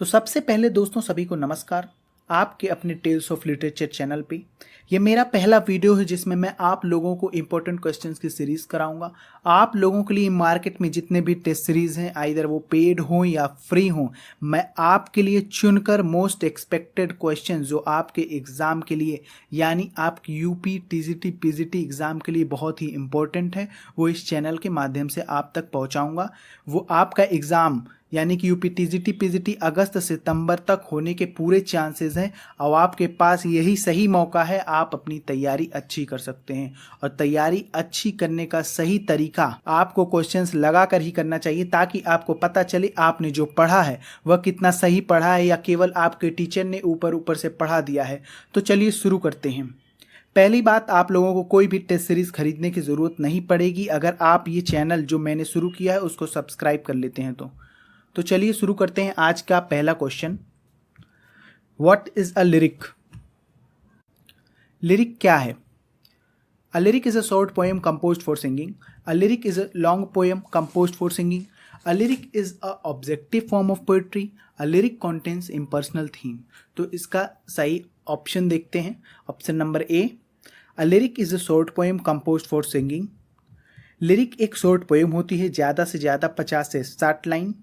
तो सबसे पहले दोस्तों सभी को नमस्कार। आपके अपने टेल्स ऑफ लिटरेचर चैनल पे ये मेरा पहला वीडियो है जिसमें मैं आप लोगों को इंपॉर्टेंट क्वेश्चंस की सीरीज कराऊंगा। आप लोगों के लिए मार्केट में जितने भी टेस्ट सीरीज हैं आइदर वो पेड हों या फ्री हों, मैं आपके लिए चुनकर मोस्ट एक्सपेक्टेड क्वेश्चन जो आपके एग्ज़ाम के लिए यानी आपकी यूपी टीजीटी पीजीटी एग्ज़ाम के लिए बहुत ही इंपॉर्टेंट है वो इस चैनल के माध्यम से आप तक पहुंचाऊंगा। वो आपका एग्ज़ाम यानी कि यूपी टीजीटी पीजीटी अगस्त सितंबर तक होने के पूरे चांसेस हैं और आपके पास यही सही मौका है, आप अपनी तैयारी अच्छी कर सकते हैं। और तैयारी अच्छी करने का सही तरीका आपको क्वेश्चंस लगा कर ही करना चाहिए ताकि आपको पता चले आपने जो पढ़ा है वह कितना सही पढ़ा है या केवल आपके टीचर ने ऊपर ऊपर से पढ़ा दिया है। तो चलिए शुरू करते हैं। पहली बात, आप लोगों को कोई भी टेस्ट सीरीज खरीदने की ज़रूरत नहीं पड़ेगी अगर आप ये चैनल जो मैंने शुरू किया है उसको सब्सक्राइब कर लेते हैं तो चलिए शुरू करते हैं आज का पहला question. What is a lyric? Lyric क्या है? A lyric is a short poem composed for singing. A lyric is a long poem composed for singing. A lyric is a objective form of poetry. A lyric contains impersonal theme. तो इसका सही option देखते हैं। Option number A, a lyric is a short poem composed for singing. Lyric एक short poem होती है, ज़्यादा से ज़्यादा 50 से 60 लाइन।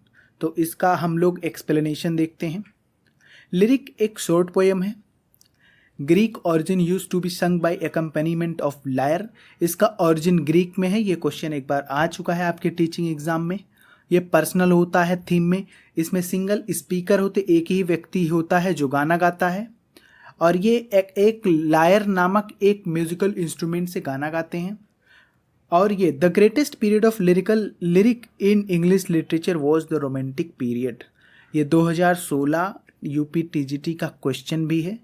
तो इसका हम लोग एक्सप्लेनेशन देखते हैं। लिरिक एक शॉर्ट पोएम है। Greek origin use to be sung by accompaniment of lyre. इसका ऑरिजिन ग्रीक में है। ये क्वेश्चन एक बार आ चुका है आपके टीचिंग एग्जाम में। ये पर्सनल होता है थीम में। इसमें सिंगल स्पीकर होते, एक ही व्यक्ति होता है जो गाना गाता है और ये एक लायर नामक एक म्यूजिकल इंस्ट्रूमेंट से गाना गाते हैं। और ये the greatest period of lyric in English literature was the romantic period. ये 2016 यूपी टीजीटी का क्वेश्चन भी है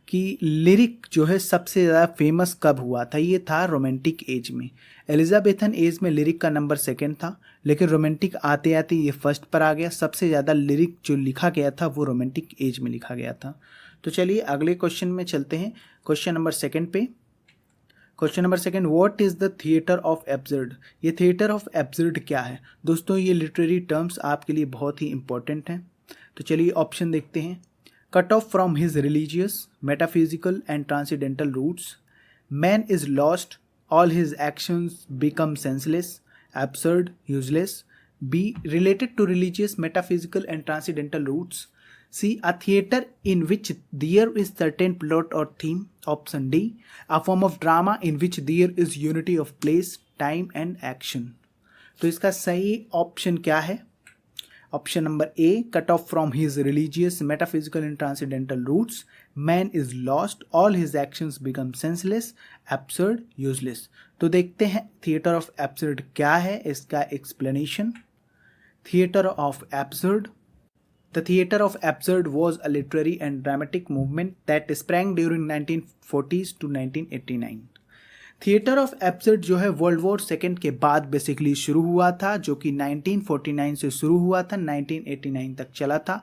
कि लिरिक जो है सबसे ज़्यादा फेमस कब हुआ था। ये था रोमांटिक एज में। एलिजाबेथन एज में लिरिक का नंबर सेकंड था, लेकिन रोमांटिक आते आते ये फर्स्ट पर आ गया। सबसे ज़्यादा लिरिक जो लिखा गया था वो रोमांटिक एज में लिखा गया था। तो चलिए अगले क्वेश्चन में चलते हैं। क्वेश्चन नंबर सेकंड पे। Question number second, what is the theatre of absurd? ये थिएटर ऑफ एब्सर्ड क्या है? दोस्तों ये लिटरेरी टर्म्स आपके लिए बहुत ही इंपॉर्टेंट हैं। तो चलिए ऑप्शन देखते हैं। Cut off from his religious, metaphysical and transcendental roots, man is lost, all his actions become senseless, absurd, useless. B, related to religious, metaphysical and transcendental roots. C, a theater in which there is certain plot or theme. Option D, a form of drama in which there is unity of place, time and action. तो इसका सही option क्या है? Option number A, cut off from his religious, metaphysical and transcendental roots, man is lost, all his actions become senseless, absurd, useless. तो देखते हैं theatre of absurd क्या है, इसका explanation. Theatre of absurd, the theatre of absurd was a literary and dramatic movement that sprang during 1940s to 1989. Theatre of absurd जो है world war second के बाद बेसिकली शुरू हुआ था, जो कि 1949 से शुरू हुआ था, 1989 तक चला था।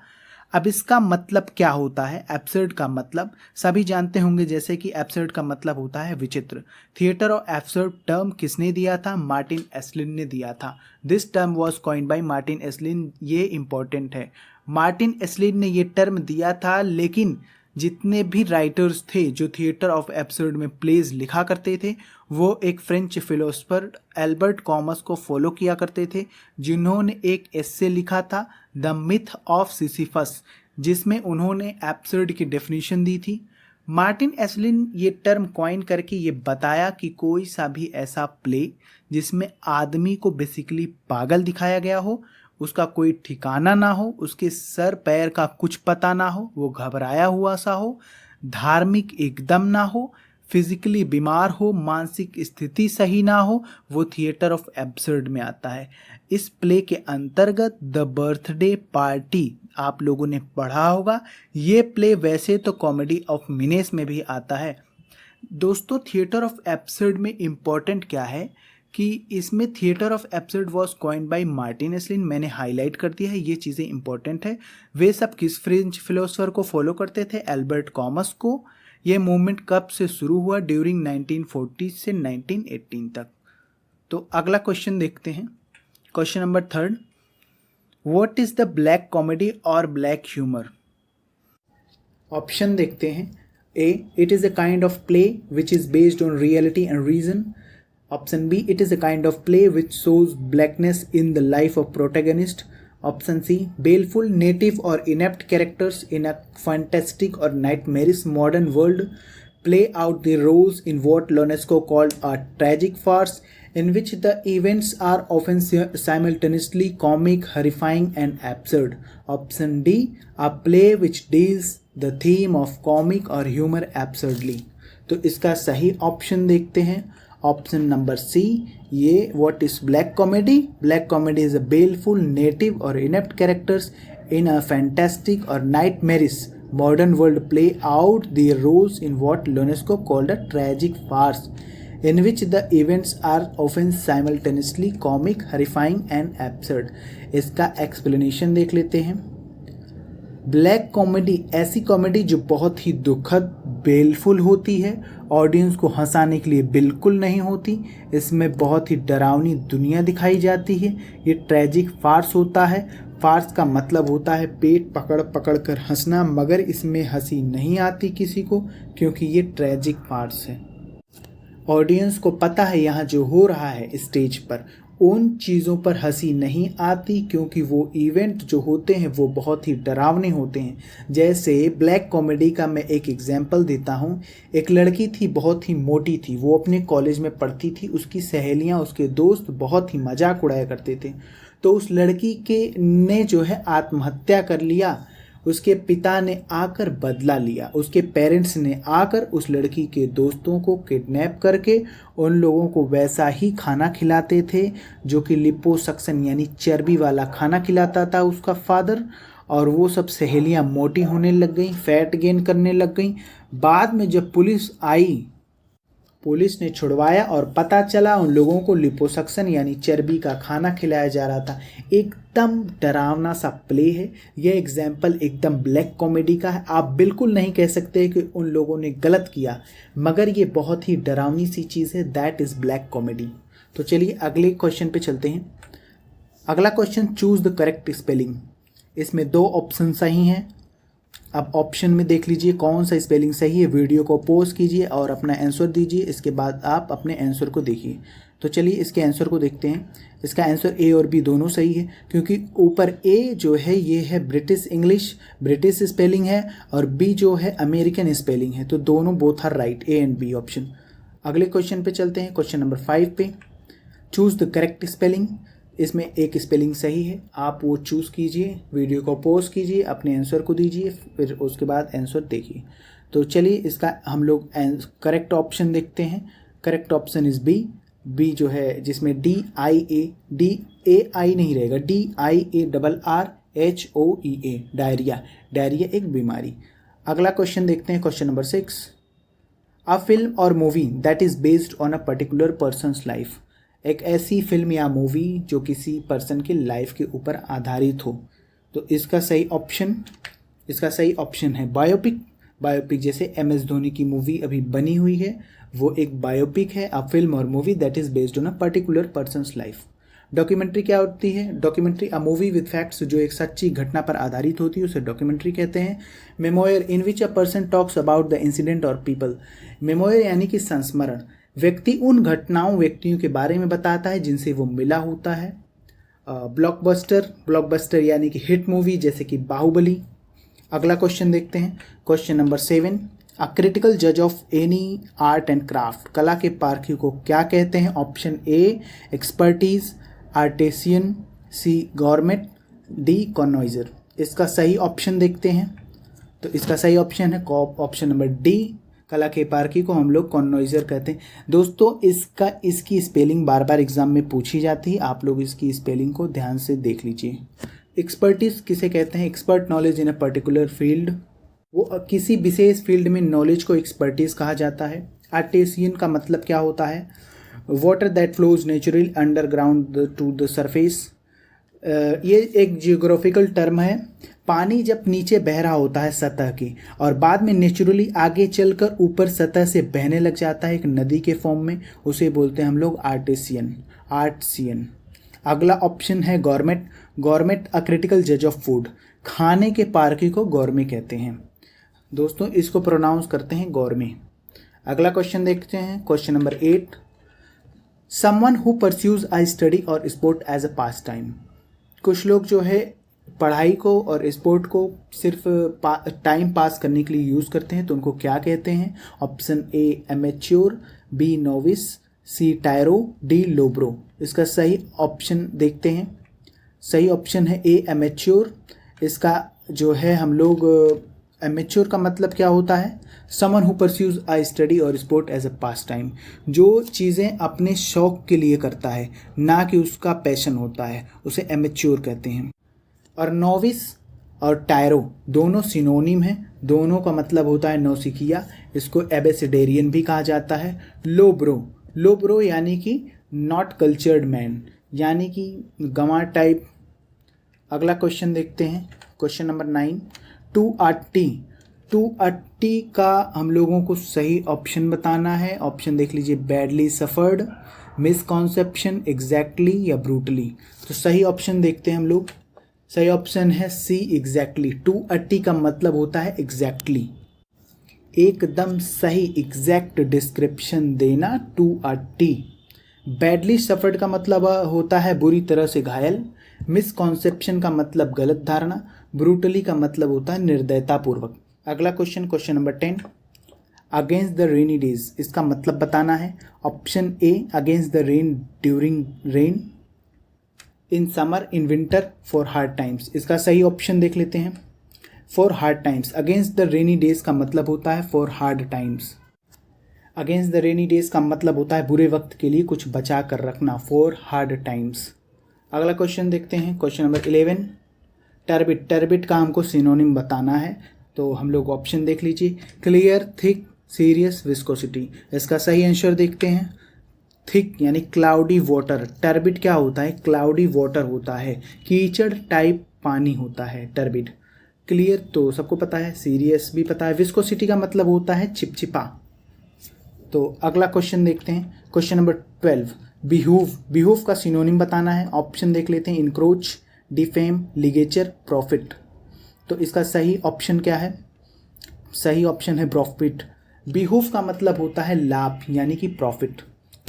अब इसका मतलब क्या होता है? एब्सर्ड का मतलब सभी जानते होंगे, जैसे कि एब्सर्ड का मतलब होता है विचित्र। थिएटर ऑफ एब्सर्ड टर्म किसने दिया था? मार्टिन एस्लिन ने दिया था। This term was coined by Martin Esslin. ये इंपॉर्टेंट है, मार्टिन एस्लिन ने ये टर्म दिया था, लेकिन जितने भी राइटर्स थे जो थिएटर ऑफ एब्सर्ड में प्लेज लिखा करते थे वो एक फ्रेंच फिलोसफर एल्बर्ट कॉमस को फॉलो किया करते थे, जिन्होंने एक एस्से लिखा था द मिथ ऑफ सिसिफस, जिसमें उन्होंने एब्सर्ड की डेफिनेशन दी थी। मार्टिन एस्लिन ये टर्म कॉइन करके ये बताया कि कोई सा भी ऐसा प्ले जिसमें आदमी को बेसिकली पागल दिखाया गया हो, उसका कोई ठिकाना ना हो, उसके सर पैर का कुछ पता ना हो, वो घबराया हुआ सा हो, धार्मिक एकदम ना हो, फिजिकली बीमार हो, मानसिक स्थिति सही ना हो, वो थिएटर ऑफ एब्सर्ड में आता है। इस प्ले के अंतर्गत द बर्थडे पार्टी आप लोगों ने पढ़ा होगा। ये प्ले वैसे तो कॉमेडी ऑफ मिनेस में भी आता है। दोस्तों थिएटर ऑफ एब्सर्ड में इम्पॉर्टेंट क्या है कि इसमें theatre of absurd was coined by Martin Esslin. मैंने हाईलाइट कर दिया है, ये चीज़ें इंपॉर्टेंट है। वे सब किस फ्रेंच फिलोसफर को फॉलो करते थे? एल्बर्ट कॉमस को। ये मूवमेंट कब से शुरू हुआ? ड्यूरिंग 1940 से 1918 तक। तो अगला क्वेश्चन देखते हैं। Question number third, what is the black comedy और ब्लैक ह्यूमर? ऑप्शन देखते हैं। A, it is a kind of play which is based on reality and reason. Option B, it is a kind of play which shows blackness in the life of protagonist. Option C, baleful, native or inept characters in a fantastic or nightmarish modern world play out their roles in what Ionesco called a tragic farce, in which the events are often simultaneously comic, horrifying and absurd. Option D, a play which deals the theme of comic or humor absurdly. तो इसका सही option देखते हैं। Option number C, ये what is black comedy? Black comedy is a baleful, native और inept characters in a fantastic और nightmarish modern world play out their roles in what Ionesco called a tragic farce, in which the events are often simultaneously comic, horrifying and absurd. इसका explanation देख लेते हैं। Black comedy ऐसी comedy जो बहुत ही दुखद, बेलफुल होती है, ऑडियंस को हंसाने के लिए बिल्कुल नहीं होती। इसमें बहुत ही डरावनी दुनिया दिखाई जाती है। ये ट्रेजिक फार्स होता है। फार्स का मतलब होता है पेट पकड़ पकड़ कर हंसना, मगर इसमें हंसी नहीं आती किसी को, क्योंकि ये ट्रेजिक फार्स है। ऑडियंस को पता है यहाँ जो हो रहा है स्टेज पर, उन चीज़ों पर हंसी नहीं आती, क्योंकि वो इवेंट जो होते हैं वो बहुत ही डरावने होते हैं। जैसे ब्लैक कॉमेडी का मैं एक एग्जांपल देता हूँ। एक लड़की थी, बहुत ही मोटी थी, वो अपने कॉलेज में पढ़ती थी। उसकी सहेलियाँ, उसके दोस्त बहुत ही मजाक उड़ाया करते थे। तो उस लड़की ने जो है आत्महत्या कर लिया। उसके पिता ने आकर बदला लिया। उसके पेरेंट्स ने आकर उस लड़की के दोस्तों को किडनैप करके उन लोगों को वैसा ही खाना खिलाते थे जो कि लिपोसक्शन यानी चर्बी वाला खाना खिलाता था उसका फादर। और वो सब सहेलियां मोटी होने लग गई, फैट गेन करने लग गई। बाद में जब पुलिस आई, पुलिस ने छुड़वाया और पता चला उन लोगों को लिपोसक्शन यानी चर्बी का खाना खिलाया जा रहा था। एकदम डरावना सा प्ले है। यह एग्जाम्पल एकदम ब्लैक कॉमेडी का है। आप बिल्कुल नहीं कह सकते कि उन लोगों ने गलत किया, मगर ये बहुत ही डरावनी सी चीज़ है। That is black comedy. तो चलिए अगले क्वेश्चन पे चलते हैं। अगला question, choose the correct spelling. इसमें 2 ऑप्शन सही हैं। अब ऑप्शन में देख लीजिए कौन सा स्पेलिंग सही है। वीडियो को पॉज कीजिए और अपना आंसर दीजिए। इसके बाद आप अपने आंसर को देखिए। तो चलिए इसके आंसर को देखते हैं। इसका आंसर ए और बी दोनों सही है, क्योंकि ऊपर ए जो है ये है ब्रिटिश इंग्लिश, ब्रिटिश स्पेलिंग है, और बी जो है अमेरिकन स्पेलिंग है। तो दोनों both are right, A and B option. अगले क्वेश्चन पे चलते हैं, क्वेश्चन नंबर 5 पे। Choose the correct spelling. इसमें एक स्पेलिंग सही है, आप वो चूज़ कीजिए, वीडियो को पॉज कीजिए, अपने आंसर को दीजिए, फिर उसके बाद आंसर देखिए। तो चलिए इसका हम लोग करेक्ट ऑप्शन देखते हैं। Correct option is B. B जो है जिसमें DIA नहीं रहेगा, DIARRHOEA, डायरिया। डायरिया एक बीमारी। अगला क्वेश्चन देखते हैं, क्वेश्चन नंबर 6। अ फिल्म और movie that is based on a particular persons life. एक ऐसी फिल्म या मूवी जो किसी पर्सन की लाइफ के ऊपर आधारित हो। तो इसका सही ऑप्शन है बायोपिक। बायोपिक जैसे MS धोनी की मूवी अभी बनी हुई है, वो एक बायोपिक है। अ फिल्म और movie that is based on a particular persons life. Documentary क्या होती है? Documentary a movie with facts, जो एक सच्ची घटना पर आधारित होती है उसे डॉक्यूमेंट्री कहते हैं। Memoir in which a person talks about the incident और पीपल। मेमोयर यानी कि संस्मरण, व्यक्ति उन घटनाओं, व्यक्तियों के बारे में बताता है जिनसे वो मिला होता है। ब्लॉकबस्टर यानी कि हिट मूवी जैसे कि बाहुबली। अगला क्वेश्चन देखते हैं, क्वेश्चन नंबर 7। अ क्रिटिकल जज of any art and craft. कला के पारखी को क्या कहते हैं? Option A expertise, artisan, C government, D connoisseur. इसका सही ऑप्शन देखते हैं। तो इसका सही ऑप्शन है ऑप्शन नंबर डी। कला के पारखी को हम लोग कॉनॉइजर कहते हैं। दोस्तों इसकी स्पेलिंग बार बार एग्जाम में पूछी जाती है, आप लोग इसकी स्पेलिंग को ध्यान से देख लीजिए। एक्सपर्टीज किसे कहते हैं? Expert knowledge in a particular field, वो किसी विशेष फील्ड में नॉलेज को एक्सपर्टीज कहा जाता है। आर्टिसियन का मतलब क्या होता है? Water that flows naturally underground to the surface. ये एक जियोग्राफिकल टर्म है। पानी जब नीचे बह रहा होता है सतह की, और बाद में नेचुरली आगे चलकर ऊपर सतह से बहने लग जाता है एक नदी के फॉर्म में, उसे बोलते हैं हम लोग आर्टिसियन। अगला ऑप्शन है गॉरमेट। गॉरमेट अ क्रिटिकल जज ऑफ फूड, खाने के पारखी को गॉरमे कहते हैं दोस्तों, इसको प्रोनाउंस करते हैं गॉरमे। अगला क्वेश्चन देखते हैं, question number 8, someone who pursues a study और sport as a pastime. कुछ लोग जो है पढ़ाई को और स्पोर्ट को सिर्फ टाइम पास करने के लिए यूज़ करते हैं, तो उनको क्या कहते हैं? Option A amateur, B novice, C tyro, D lowbrow. इसका सही ऑप्शन देखते हैं। सही ऑप्शन है ए एमेच्योर। इसका जो है हम लोग एमेच्योर का मतलब क्या होता है? Someone who pursues a study और sport as a pastime, जो चीज़ें अपने शौक के लिए करता है ना कि उसका पैशन होता है, उसे एमेच्योर कहते हैं। और नोविस और टायरो दोनों सिनोनिम हैं, दोनों का मतलब होता है नौसिखिया, इसको एबेसिडेरियन भी कहा जाता है। लोब्रो, लोब्रो यानी कि नॉट कल्चर्ड मैन, यानी कि गंवार टाइप। अगला क्वेश्चन देखते हैं, क्वेश्चन नंबर 9, टू अट्टी का हम लोगों को सही ऑप्शन बताना है। ऑप्शन देख लीजिए, बैडली सफर्ड, मिसकॉन्सेप्शन, एग्जैक्टली या ब्रूटली। तो सही ऑप्शन देखते हैं हम लोग। सही ऑप्शन है सी एग्जैक्टली। टू अट्टी का मतलब होता है एग्जैक्टली, एकदम सही, एग्जैक्ट डिस्क्रिप्शन देना, टू अट्टी। बैडली सफर्ड का मतलब होता है बुरी तरह से घायल। मिसकॉन्सेप्शन का मतलब गलत धारणा। ब्रूटली का मतलब होता है निर्दयतापूर्वक। अगला question, question number 10, against the rainy days, इसका मतलब बताना है। Option A against the rain, during rain, in summer, in winter, for hard times. इसका सही ऑप्शन देख लेते हैं, for hard times. Against the rainy days का मतलब होता है for hard times. Against the rainy days का मतलब होता है बुरे वक्त के लिए कुछ बचा कर रखना, फॉर हार्ड टाइम्स। अगला क्वेश्चन देखते हैं, क्वेश्चन नंबर 11, टर्बिट। टर्बिट का हमको सिनोनिम बताना है, तो हम लोग ऑप्शन देख लीजिए, क्लियर, थिक, सीरियस, विस्कोसिटी। इसका सही आंसर देखते हैं, थिक यानी क्लाउडी वाटर। टर्बिट क्या होता है? क्लाउडी वाटर होता है, कीचड़ टाइप पानी होता है टर्बिट। क्लियर तो सबको पता है, सीरियस भी पता है, विस्कोसिटी का मतलब होता है चिपचिपा। तो अगला क्वेश्चन देखते हैं, क्वेश्चन नंबर 12, बिहूव। बिहूव का सिनोनिम बताना है। ऑप्शन देख लेते हैं, इनक्रोच, डिफेम, लिगेचर, प्रॉफिट। तो इसका सही ऑप्शन क्या है? सही ऑप्शन है प्रॉफिट। बिहूव का मतलब होता है लाभ यानी कि प्रॉफिट।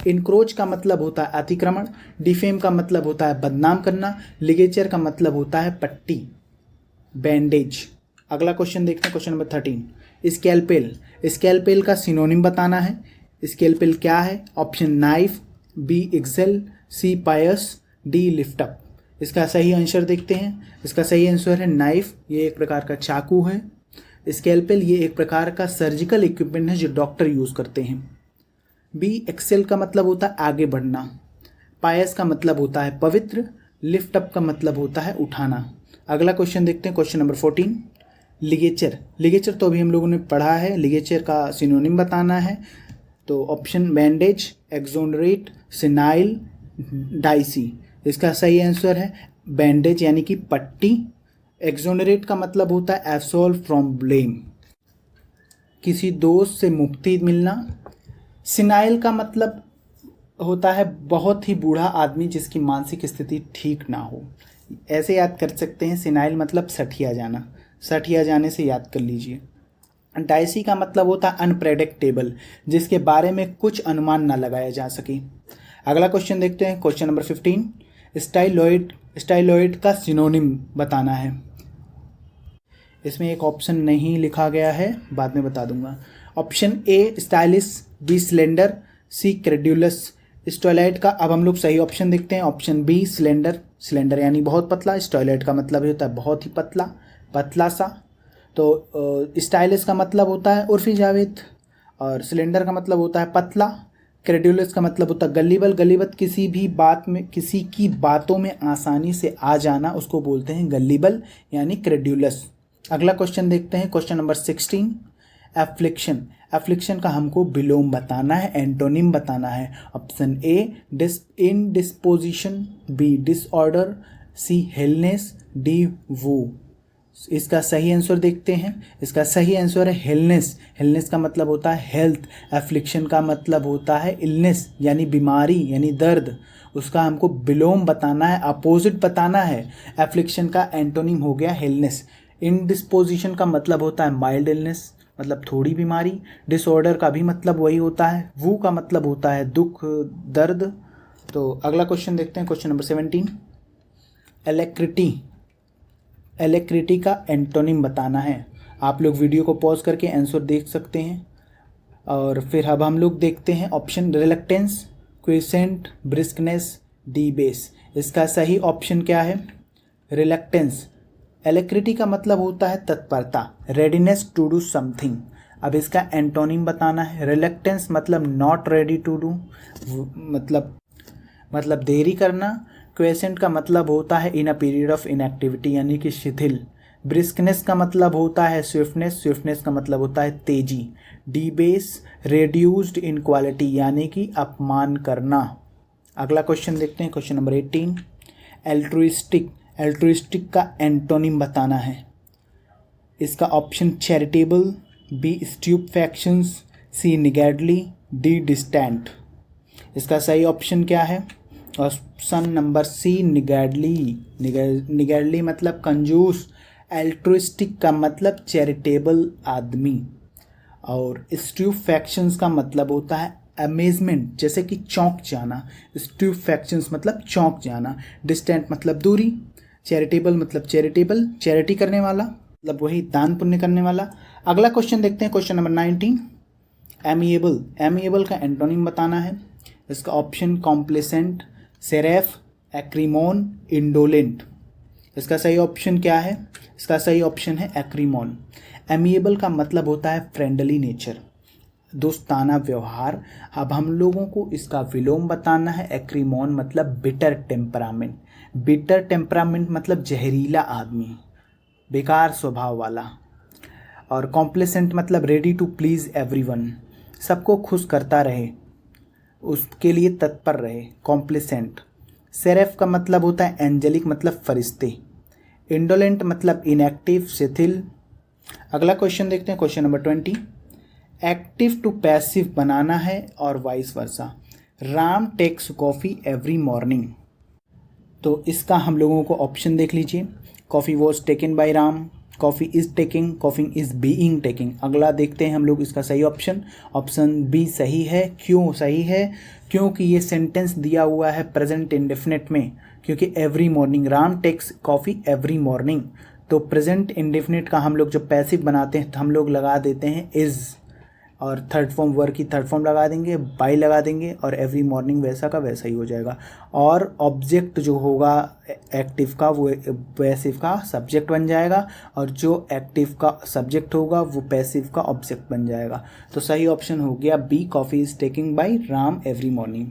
इनक्रोच का मतलब होता है अतिक्रमण। डिफेम का मतलब होता है बदनाम करना। लिगेचर का मतलब होता है पट्टी, बैंडेज। अगला क्वेश्चन देखते हैं, क्वेश्चन नंबर 13, स्कैल्पेल। स्कैल्पेल का सिनोनिम बताना है। स्कैल्पेल क्या है? ऑप्शन नाइफ, बी एक्सेल, सी पायस, डी लिफ्ट अप। इसका सही आंसर देखते हैं। इसका सही आंसर है नाइफ, ये एक प्रकार का चाकू है। स्कैल्पेल ये एक प्रकार का सर्जिकल इक्विपमेंट है जो डॉक्टर यूज़ करते हैं। बी एक्सेल का मतलब होता है आगे बढ़ना। पायस का मतलब होता है पवित्र। लिफ्ट अप का मतलब होता है उठाना। अगला क्वेश्चन देखते हैं, क्वेश्चन नंबर 14, लिगेचर। लिगेचर तो अभी हम लोगों ने पढ़ा है, लिगेचर का सिनोनिम बताना है। तो option bandage, exonerate, senile, dicey. इसका सही आंसर है बैंडेज यानी कि पट्टी। एक्सोनरेट का मतलब होता है एब्सॉल्व फ्रॉम ब्लेम, किसी दोष से मुक्ति मिलना। सिनाइल का मतलब होता है बहुत ही बूढ़ा आदमी जिसकी मानसिक स्थिति ठीक ना हो, ऐसे याद कर सकते हैं। सिनाइल मतलब सठिया जाना, सठिया जाने से याद कर लीजिए। डाइसी का मतलब होता है अनप्रेडिक्टेबल, जिसके बारे में कुछ अनुमान ना लगाया जा सके। अगला क्वेश्चन देखते हैं, क्वेश्चन नंबर 15, स्टाइलॉइड। स्टाइलॉइड का सिनोनिम बताना है। इसमें एक ऑप्शन नहीं लिखा गया है, बाद में बता दूंगा। Option A stylish, B slender, C credulous. स्टॉयलाइट का अब हम लोग सही ऑप्शन देखते हैं। Option B slender. स्लेंडर यानी बहुत पतला। स्टॉयलाइट का मतलब होता है बहुत ही पतला, पतला सा। तो स्टाइलिश का मतलब होता है उर्फी जावेद, और सिलेंडर का मतलब होता है पतला। क्रेड्यूलस का मतलब होता है गलीबल। गलीबत किसी भी बात में, किसी की बातों में आसानी से आ जाना, उसको बोलते हैं गलीबल यानी क्रेड्यूलस। अगला क्वेश्चन देखते हैं, क्वेश्चन नंबर 16, एफ्लिक्शन। एफ्लिक्शन का हमको विलोम बताना है, एंटोनिम बताना है। Option A indisposition, B disorder, C haleness, D woe. इसका सही आंसर देखते हैं। इसका सही आंसर है हेलनेस। हेलनेस का मतलब होता है हेल्थ, एफ्लिक्शन का मतलब होता है इलनेस यानी बीमारी यानी दर्द। उसका हमको विलोम बताना है, अपोजिट बताना है। एफ्लिक्शन का एंटोनिम हो गया हेलनेस। इनडिस्पोजिशन का मतलब होता है माइल्ड इलनेस, मतलब थोड़ी बीमारी। डिसऑर्डर का भी मतलब वही होता है। वू का मतलब होता है दुख, दर्द। तो अगला क्वेश्चन देखते हैं, क्वेश्चन नंबर 17। एलेक्रिटी, एलेक्रिटी का एंटोनिम बताना है। आप लोग वीडियो को पॉज करके आंसर देख सकते हैं। और फिर अब हम लोग देखते हैं option. Reluctance, quiescent, briskness, D base. इसका सही ऑप्शन क्या है? रिलक्टेंस। एलेक्रिटी का मतलब होता है तत्परता, रेडीनेस टू डू समथिंग। अब इसका एंटोनिम बताना है। रिलक्टेंस मतलब नॉट रेडी टू डू, मतलब देरी करना। क्वेसेंट का मतलब होता है इन अ पीरियड ऑफ इनएक्टिविटी यानी कि शिथिल। ब्रिस्कनेस का मतलब होता है स्विफ्टनेस, स्विफ्टनेस का मतलब होता है तेजी। D base, reduced in quality यानी कि अपमान करना। अगला क्वेश्चन देखते हैं, क्वेश्चन नंबर 18। एल्ट्रुइस्टिक, एल्ट्रुइस्टिक का एंटोनिम बताना है। इसका ऑप्शन चैरिटेबल, बी स्ट्यूपफैक्शंस, सी निगैडली, डी डिस्टेंट। इसका सही ऑप्शन क्या है? ऑप्शन नंबर सी निगैडली। निगैडली मतलब कंजूस। एल्ट्रुइस्टिक का मतलब चैरिटेबल आदमी। और स्ट्यूपफैक्शंस का मतलब होता है अमेजमेंट, जैसे कि चौंक जाना। स्ट्यूपफैक्शंस मतलब चौंक जाना। डिस्टेंट मतलब दूरी। चैरिटेबल मतलब चैरिटेबल, चैरिटी करने वाला, मतलब वही दान पुण्य करने वाला। अगला क्वेश्चन देखते हैं, क्वेश्चन नंबर 19। एमिएबल, एमिएबल का एंटोनिम बताना है। इसका ऑप्शन कॉम्प्लेसेंट, सेरेफ, एक्रीमोन, इंडोलेंट। इसका सही ऑप्शन क्या है? इसका सही ऑप्शन है एक्रीमोन। एमिएबल का मतलब होता है फ्रेंडली नेचर, दोस्ताना व्यवहार। अब हम लोगों को इसका विलोम बताना है। एक्रीमोन मतलब बिटर टेम्परामेंट। बिटर टेम्परामेंट मतलब जहरीला आदमी, बेकार स्वभाव वाला। और कॉम्प्लेसेंट मतलब रेडी टू प्लीज़ एवरीवन, सबको खुश करता रहे, उसके लिए तत्पर रहे, कॉम्प्लेसेंट। सेरेफ का मतलब होता है एंजेलिक मतलब फरिश्ते। इंडोलेंट मतलब इनएक्टिव, शिथिल। अगला क्वेश्चन देखते हैं, question number 20। Active to passive बनाना है और vice versa. Ram takes coffee every morning. तो इसका हम लोगों को ऑप्शन देख लीजिए। Coffee was taken by Ram, coffee is taking, coffee is being taking. अगला देखते हैं हम लोग इसका सही ऑप्शन। ऑप्शन बी सही है। क्यों सही है? क्योंकि ये सेंटेंस दिया हुआ है प्रेजेंट इंडेफिनिट में, क्योंकि every morning, Ram takes coffee every morning. तो प्रेजेंट इंडेफिनिट का हम लोग जब पैसिव बनाते हैं तो हम लोग लगा देते हैं इज़, और थर्ड फॉर्म वर्ब की थर्ड फॉर्म लगा देंगे, बाय लगा देंगे, और एवरी मॉर्निंग वैसा का वैसा ही हो जाएगा। और ऑब्जेक्ट जो होगा एक्टिव का वो पैसिव का सब्जेक्ट बन जाएगा, और जो एक्टिव का सब्जेक्ट होगा वो पैसिव का ऑब्जेक्ट बन जाएगा। तो सही ऑप्शन हो गया B, coffee is taking by Ram every morning.